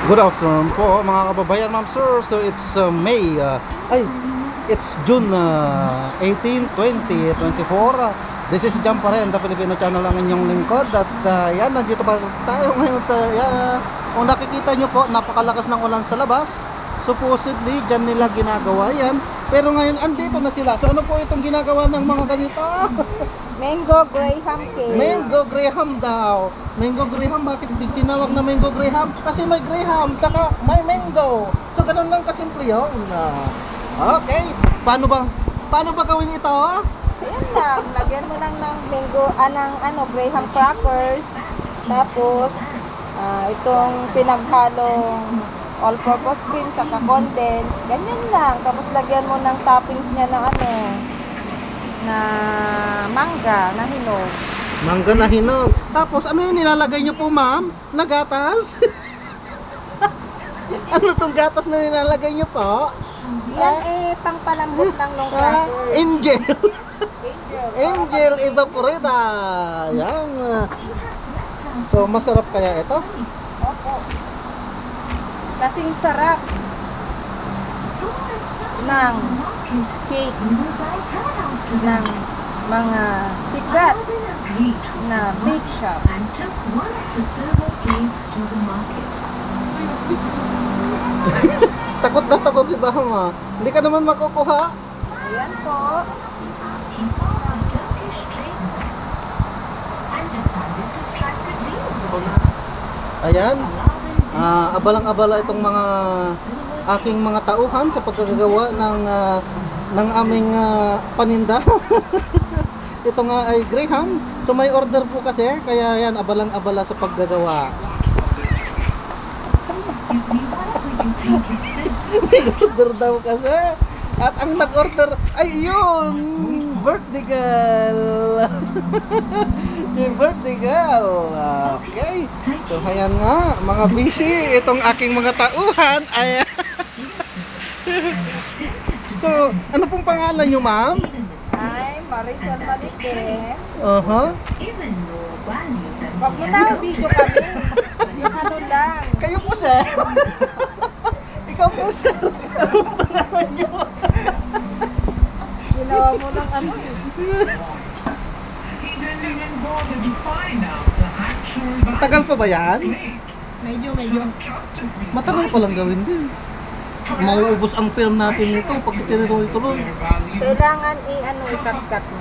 Good afternoon po mga kababayan, ma'am sir. So it's it's June 18, 2024. This is Jam pa rin, the Filipino channel ang inyong lingkod. At yan, nandito pa tayo ngayon sa kung nakikita nyo po, napakalakas ng ulan sa labas. Supposedly, dyan nila ginagawa yan. Pero ngayon, andito na sila. So ano po itong ginagawa ng mga ganito? Mango Graham cake. Mango Graham daw. Mango Graham, bakit tinawag na Mango Graham? Kasi may Graham, saka may mango. So ganun lang kasimple yun. Okay, paano ba gawin ito? Ayan lang, lagyan mo lang ng mango, Graham crackers. Tapos, itong pinaghalong all-purpose cream, saka condense. Ganyan lang. Tapos lagyan mo ng toppings niya ng na mangga na hinog. Mangga na hinog. Tapos ano yung nilalagay nyo po, ma'am? Na gatas? Ano tong gatas na nilalagay nyo po? Yan pangpalambot ng long crackers. Angel. Angel evaporita. Yan. So masarap kaya ito? Opo. Kasing sarap ng cake ng mga sikat na bake shop. Takot na takot si Bahama. Hindi ka naman makukuha. Ayan po. Ayan. Abalang-abala itong mga aking mga tauhan sa pagkagagawa ng aming paninda. Ito nga ay Graham. So may order po kasi, kaya yan, abalang-abala sa paggagawa. May order daw kasi. At ang nag-order ay yun, birthday girl. Yung birthday girl. Okay. So ayan nga, mga busy itong aking mga tauhan. Ay So, ano pong pangalan nyo, ma'am? Ay, Marisol Malite. Wag mo na video kami. Yung ano lang. Kayo po, sir. Ikaw po, sir. Ano pong pangalan nyo? Ginawa mo ng Tagal pa ba yan? Medyo. Matagal pa lang gawin din. Mauubos ang film natin nito pag tinuloy-tuloy. Kailangan i-cut-cut mo.